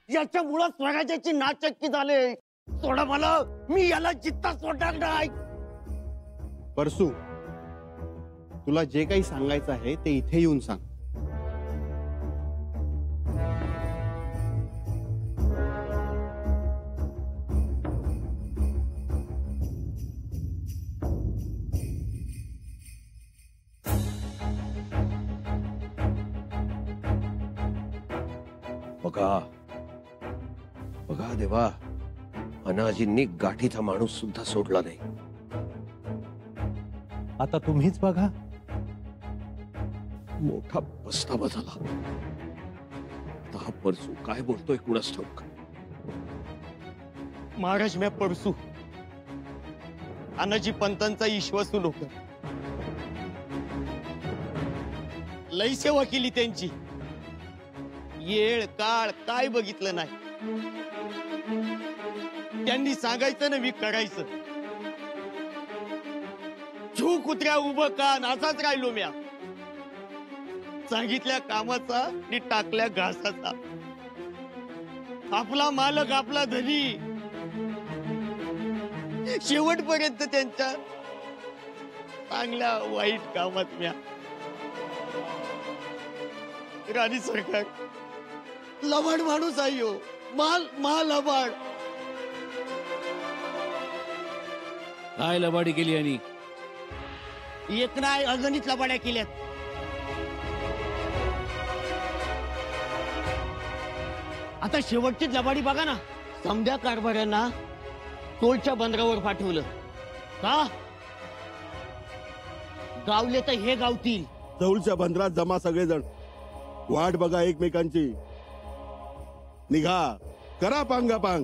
याच्या मुळे स्वराज्याची नाचक्की झाले. सोडा मला, मी याला जित्ता सोडणार नाही. परसू, तुला जे काही सांगायचं आहे ते इथे येऊन सांग. बघा बघा देवा, अनाजींनी गाठीचा माणूस सुद्धा सोडला नाही. आता तुम्हीच बघा. मोठा पस्तावा झाला. आता हा परसू काय बोलतोय कुणास ठाऊक. महाराज, मी परसू अनाजी पंतांचा विश्वासू लोक, लई सेवा केली त्यांची. येळ काळ काय बघितलं नाही. त्यांनी सांगायचं ना, मी करायचं. झू कुत्र्या उभं कान असाच राहिलो म्या. सांगितल्या कामाचा आणि टाकल्या घासाचा. आपला मालक आपला धनी. शेवटपर्यंत त्यांच्या चांगल्या वाईट कामात म्या. राणी सरकार लबाड माणूस आहे हो. माल लबाड. काय लबाडी केली आणि एक नाही अगणित लबाड्या केल्यात. आता शेवटची लबाडी बघा ना. समध्या कारभाऱ्यांना टोलच्या बंदरावर पाठवलं का? गावले तर हे गावतील. चौलच्या बंदरात जमा सगळेजण. वाट बघा एकमेकांची. निघा, करा पांगापांग.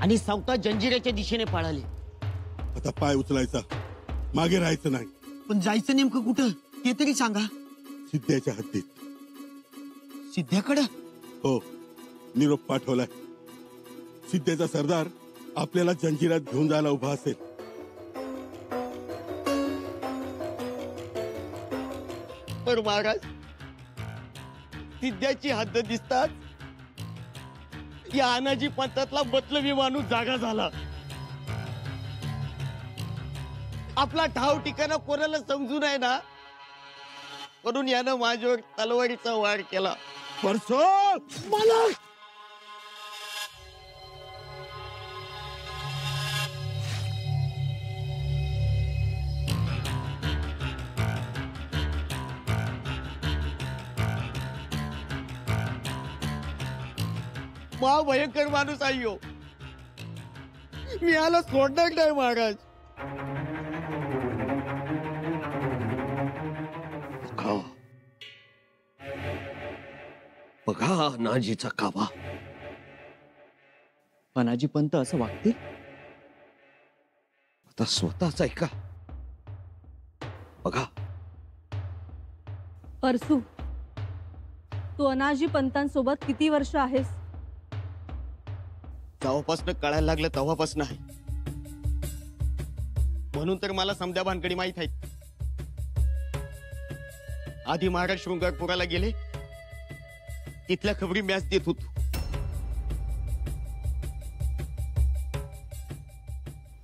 आणि सावता जंजिरेच्या दिशेने पळाले. आता पाय उचलायचा, मागे राहायचं नाही. पण जायचं नेमकं कुठं ते तरी सांगा. सिद्ध्याच्या हद्दीत. सिद्ध्याकडं? हो, निरोप पाठवलाय. सिद्धेचा सरदार आपल्याला जंजिरात घेऊन जायला उभा असेल. पर महाराज, सिद्ध्याची हद्द दिसतात या अनाजी पंथातला मतलबी माणूस जागा झाला. आपला ठाव ठिकाणा कोणाला समजू नये ना, म्हणून यानं माझ्यावर तलवारीचा वार केला. परसो मला भयंकर माणूस आहे हो. मी याला सोडणार नाही महाराज. बघा नाजीचा काबा. अनाजी पंत असं वागतील? आता स्वतःच ऐका. बघा परसू, तू अनाजी पंतांसोबत किती वर्ष आहेस? तेव्हापासून कळायला लागलं तेव्हापासून आहे. म्हणून तर मला समध्या भानगडी माहित आहेत. आधी महाराज शृंगारपुराला गेले, तिथल्या खबरी मॅच देत होतो.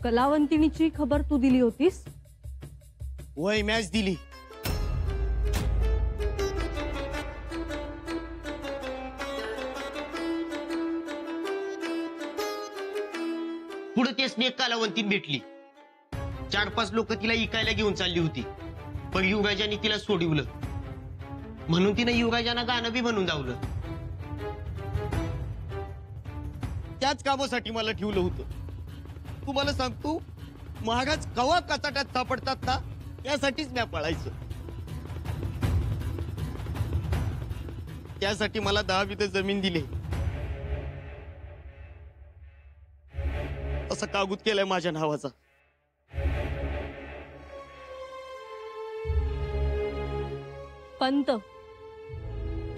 कलावंतिनीची खबर तू दिली होतीस? वय मॅच दिली. पुढे ते स्नेक कलावंतीन भेटली. 4-5 लोक तिला इकायला घेऊन चालली होती, पण युवराजांनी तिला सोडवलं. म्हणून तिने युवराजांना गाणं बी म्हणून जावलं. त्याच कामासाठी मला ठेवलं होतं. तुम्हाला सांगतो, महाराज कवा कचाट्यात सापडतात ना, त्यासाठीच मी पळायचं. त्यासाठी मला 10 विघे जमीन दिली. असं कागूद केलाय माझ्या नावाचा. पंत,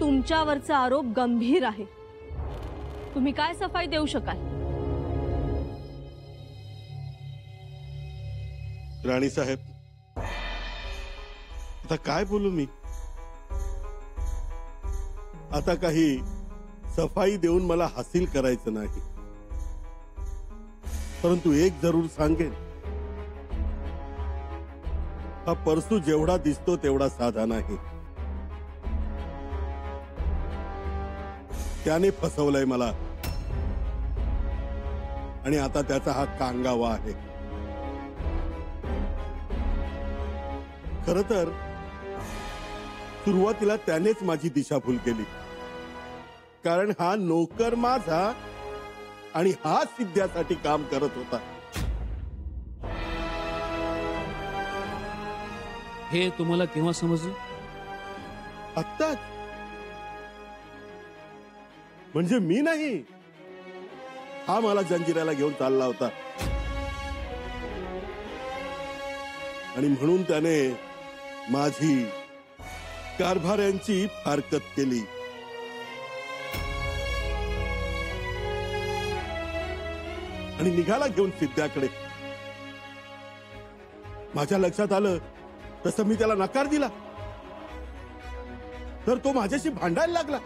तुमच्यावरचा आरोप गंभीर आहे. तुम्ही काय सफाई देऊ शकाल? राणी साहेब, आता काय बोलू मी? आता काही सफाई देऊन मला हासिल करायचं नाही, परंतु एक जरूर सांगेन, हा परसू जेवढा दिसतो तेवढा साधा नाही. त्याने फसवलंय मला आणि आता त्याचा हा कांगावा आहे. खर तर सुरुवातीला त्यानेच माझी दिशाभूल केली, कारण हा नोकर माझा आणि हा सिद्ध्यासाठी काम करत होता. हे तुम्हाला केव्हा समजलं? आत्ताच. म्हणजे मी नाही, हा मला जंजिऱ्याला घेऊन चालला होता आणि म्हणून त्याने माझी कारभाऱ्यांची फारकत केली. आणि निघाला घेऊन सिद्ध्याकडे. माझ्या लक्षात आलं तसं मी त्याला नकार दिला, तर तो माझ्याशी भांडायला लागला.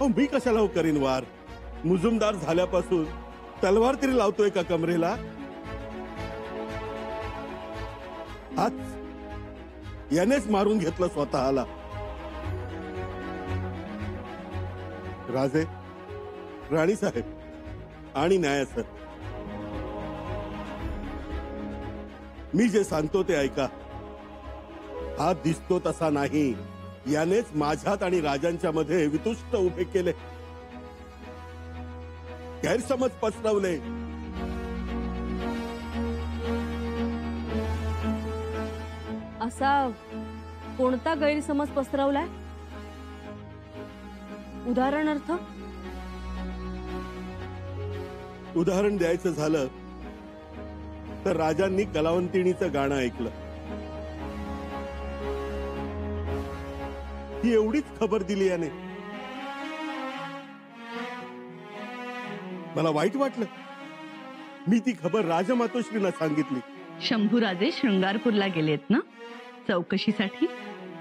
मी कशाला हो करीन वार? मुजुमदार झाल्यापासून तलवार तरी लावतोय का कमरेला? आज यानेच मारून घेतलं स्वतःला. राजे, राणी साहेब आणि न्यायासर, मी जे सांगतो ते ऐका. हा दिसतो तसा नाही, यानेच माझ्यात आणि राजांच्या मध्ये वितुष्ट उभे केले, गैरसमज पसरवले. असा कोणता गैरसमज पसरवलाय? उदाहरणार्थ? उदाहरण द्यायचं झालं तर राजांनी कलावंतिणीचं गाणं ऐकलं, ही एवढीच खबर दिली याने. मला वाईट वाटलं. मी ती खबर राजमातोश्रींना सांगितली. शंभूराजे शृंगारपूरला गेलेत ना चौकशीसाठी?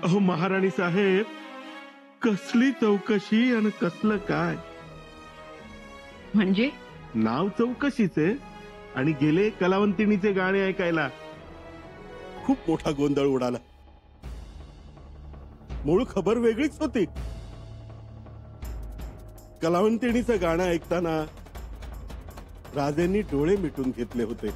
अहो महाराणी साहेब, कसली चौकशी आणि कसलं काय? म्हणजे नाव चौकशीचे आणि गेले कलावंतिणीचे गाणे ऐकायला. खूप मोठा गोंधळ उडाला. मूळ खबर वेगळीच होती. कलावंतिणीचं गाणं ऐकताना राजेंनी डोळे मिटून घेतले होते.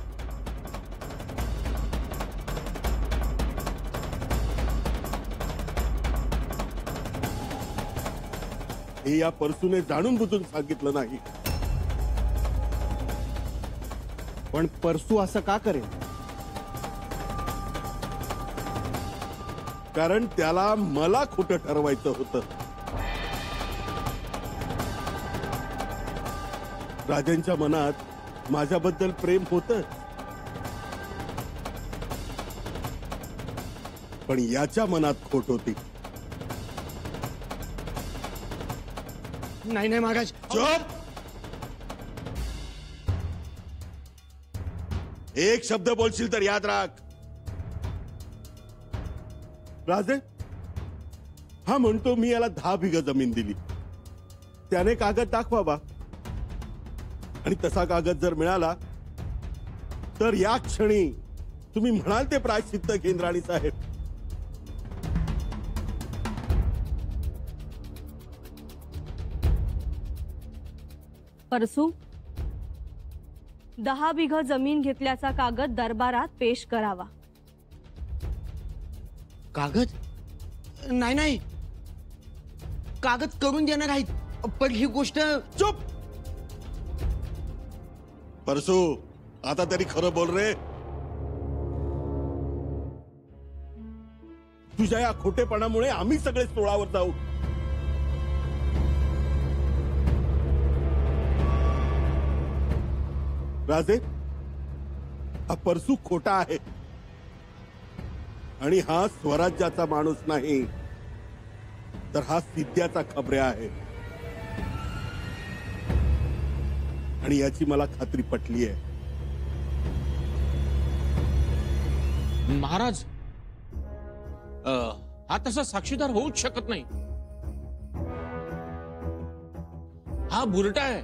हे या परसूने जाणून बुजून सांगितलं नाही. पण परसू असं का करेल? कारण त्याला मला खोटं ठरवायचं होतं. राजांच्या मनात माझ्याबद्दल प्रेम होतं, पण याच्या मनात खोट होती. नाही नाही महाराज. चुप! एक शब्द बोलशील तर याद राख. राजे, हा म्हणतो मी याला 10 बिघा जमीन दिली, त्याने कागद दाखवावा, आणि तसा कागद जर मिळाला तर या क्षणी तुम्ही म्हणाल ते प्रायश्चित्त घेईन राणी साहेब. परसू, 10 बिघा जमीन घेतल्याचा कागद दरबारात पेश करावा. कागद? नाही नाही, कागद करून देणार आहेत, पण ही गोष्ट. चुप! परसू, आता तरी खरं बोल रे. तुझ्या या खोटेपणामुळे आम्ही सगळे सोळावर जाऊ. राजे, हा परसू खोटा आहे आणि हा स्वराज्याचा माणूस नाही, तर हा सिद्ध्याचा खबऱ्या आहे. आणि याची मला खात्री पटली आहे. महाराज, हा तसा साक्षीदार होऊच शकत नाही. हा बुरटा आहे.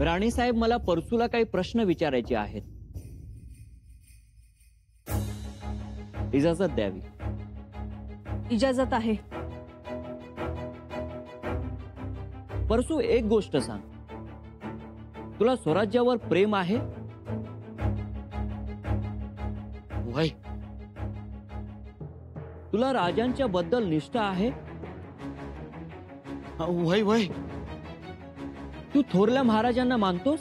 राणे साहेब, मला परसूला काही प्रश्न विचारायचे आहेत. इजाजत द्यावी. इजाजत आहे. परसू, एक गोष्ट सांग, तुला स्वराज्यावर प्रेम आहे? वय तुला राजांच्या बद्दल निष्ठा आहे? वय वय तू थोरल्या महाराजांना मानतोस?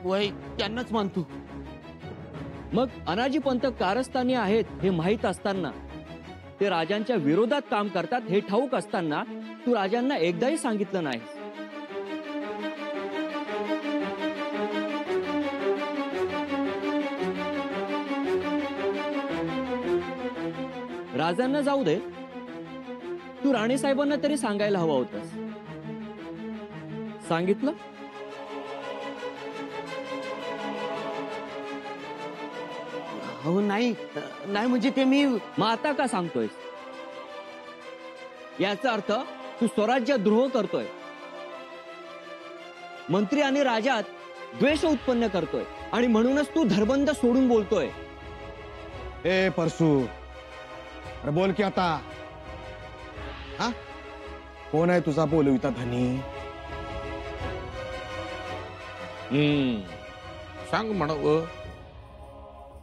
वय त्यांनाच मानतो. मग अनाजी पंत कारस्थानी आहेत हे माहीत असताना, ते राजांच्या विरोधात काम करतात हे ठाऊक असताना, तू राजांना एकदाही सांगितलं नाही. राजांना जाऊ दे, तू राणे साहेबांना तरी सांगायला हवं होतंस. सांगितलं? हो नाही नाही म्हणजे ते मी मग आता का सांगतोयस? याचा अर्थ तू स्वराज्य द्रोह करतोय, मंत्री आणि राजात द्वेष उत्पन्न करतोय, आणि म्हणूनच तू धर्बंध सोडून बोलतोय. ए परसू, अरे बोल की आता. हा, कोण आहे तुझा बोलविता धनी? सांग म्हणावं,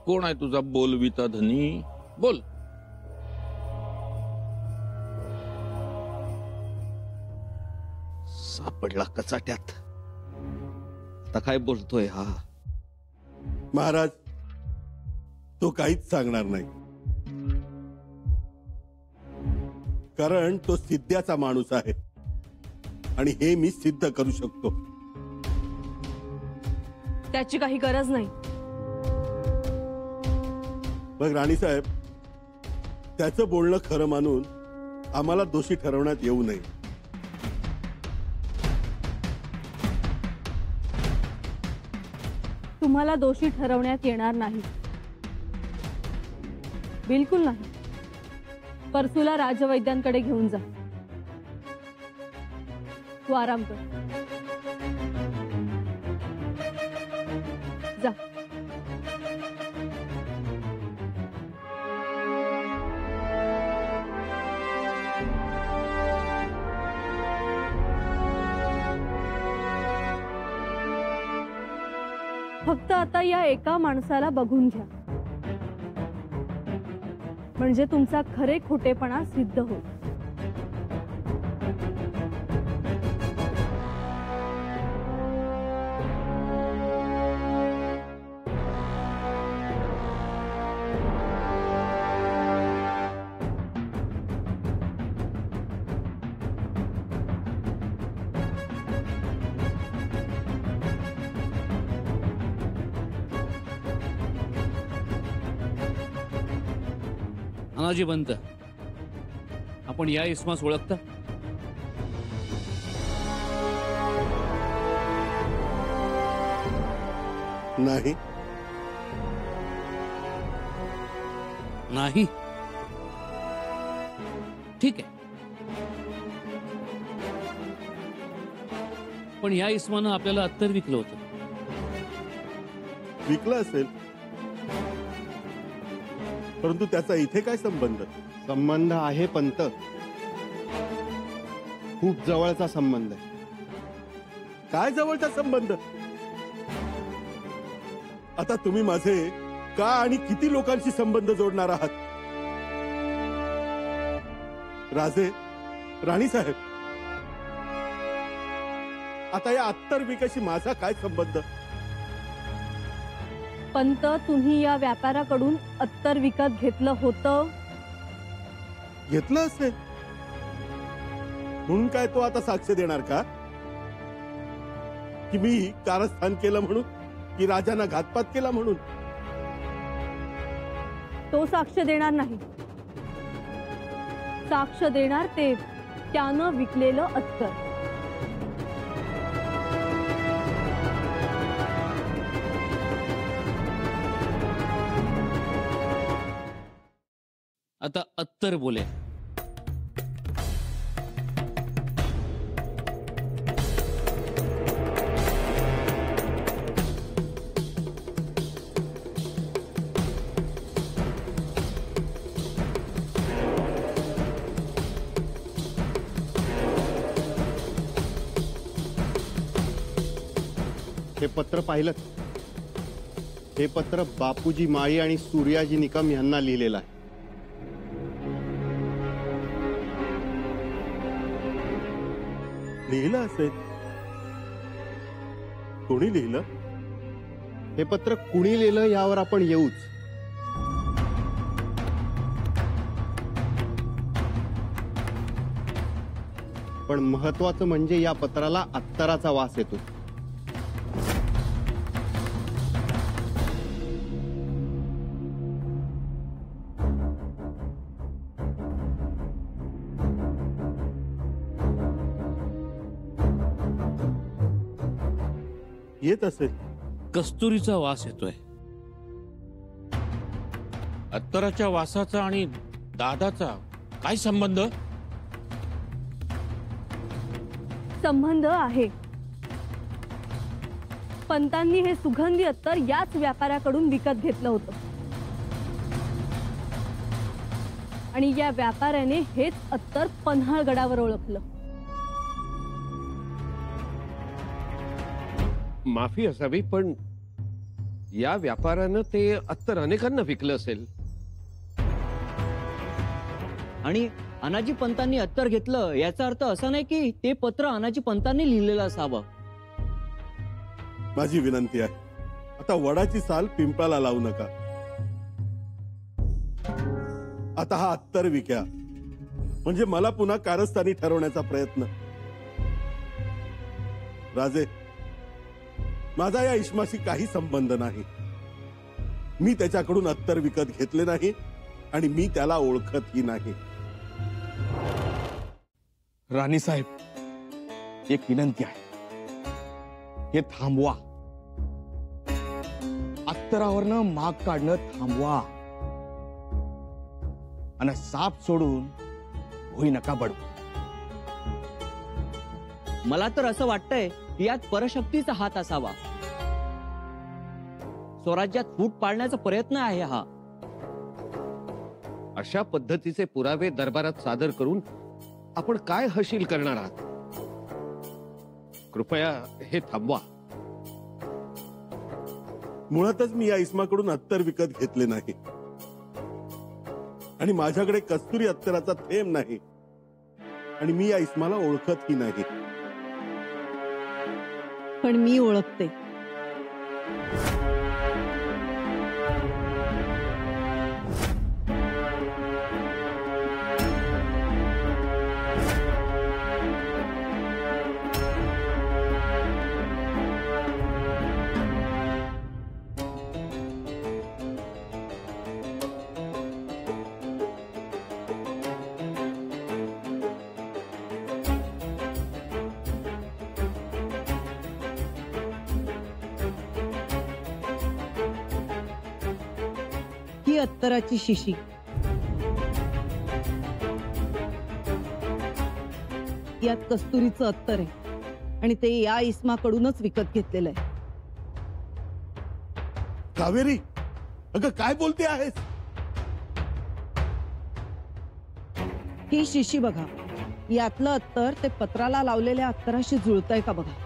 कोण आहे तुझा बोलविता धनी? बोल. सापडला कचाट्यात. आता काय बोलतोय हा? महाराज, तो काहीच सांगणार नाही, कारण तो सिद्ध्याचा माणूस आहे आणि हे मी सिद्ध करू शकतो. त्याची काही गरज नाही. मग राणीसाहेब, त्याचं बोलणं खरं मानून आम्हाला दोषी ठरवण्यात येऊ नये. तुम्हाला दोषी ठरवण्यात येणार नाही, बिलकुल नाही. परसूला राजवैद्यांकडे घेऊन जा. तू आराम कर. जा. फक्त आता या एका माणसाला बघून घ्या, म्हणजे तुमचा खरे खोटेपणा सिद्ध होईल. अनाजी पंत, आपण या इसमास ओळखता? नाही. नाही? ठीक आहे, पण या इस्मानं आपल्याला अत्तर विकलं होतं. विकलं असेल, परंतु त्याचा इथे काय संबंध? संबंध आहे पंत, खूप जवळचा संबंध आहे. काय जवळचा संबंध? आता तुम्ही माझे का आणि किती लोकांशी संबंध जोडणार आहात? राजे, राणीसाहेब, आता या अत्तर विकाशी माझा काय संबंध? पंत, तुम्ही या व्यापाराकडून अत्तर विकत घेतलं होतं. घेतलं असेल म्हणून काय तो आता साक्ष देणार का की मी कारस्थान केलं म्हणून, की राजांना घातपात केला म्हणून? तो साक्ष देणार नाही. साक्ष देणार ते त्यानं विकलेलं अत्तर. आता अत्तर बोले. हे पत्र पाहिलं? हे पत्र बापूजी माळी आणि सूर्याजी निकम यांना लिहिलेलं आहे. लिहिलं असेल. कोणी लिहिलं? हे पत्र कुणी लिहिलं यावर आपण येऊच. पण महत्वाचं म्हणजे या पत्राला अत्तराचा वास येतो. येत असेल. कस्तुरीचा वास येतोय. अत्तराच्या वासाचा आणि दादाचा काय संबंध? संबंध आहे. पंतांनी हे सुगंधी अत्तर याच व्यापाऱ्याकडून विकत घेतलं होतं आणि या व्यापाऱ्याने हेच अत्तर पन्हाळगडावर ओळखलं. माफी असावी, पण या व्यापाऱ्यानं ते अत्तर अनेकांना विकलं असेल. आणि अनाजी पंतांनी अत्तर घेतलं याचा अर्थ असा नाही की ते पत्र अनाजी पंतांनी लिहिलेलं असावं. माझी विनंती आहे, आता वडाची साल पिंपळाला लावू नका. आता हा अत्तर विक्या, म्हणजे मला पुन्हा कारस्थानी ठरवण्याचा प्रयत्न. राजे, माझा या इश्माशी काही संबंध नाही. मी त्याच्याकडून अत्तर विकत घेतले नाही आणि मी त्याला ओळखतही नाही. राणी साहेब, एक विनंती आहे, हे थांबवा. अत्तरावरनं माग काढणं थांबवा आणि साप सोडून भुई नका बडवू. मला तर असं वाटतंय की यात परशक्तीचा हात असावा. स्वराज्यात फूट पाडण्याचा प्रयत्न आहे हा. अशा पद्धतीचे पुरावे दरबारात सादर करून आपण काय हशील करणार आहात? कृपया हे थांबवा. मुळातच मी या इस्माकडून अत्तर विकत घेतले नाही आणि माझ्याकडे कस्तुरी अत्तराचा थेंब नाही आणि मी या इस्माला ओळखतही नाही. पण मी ओळखते. ही अत्तराची शिशी. यात कस्तुरीचं अत्तर आहे आणि ते या इस्माकडूनच विकत घेतलेलं आहे. कावेरी, अगं काय बोलते आहेस? ही शिशी बघा. यातलं अत्तर ते पत्राला लावलेल्या अत्तराशी जुळतंय का बघा.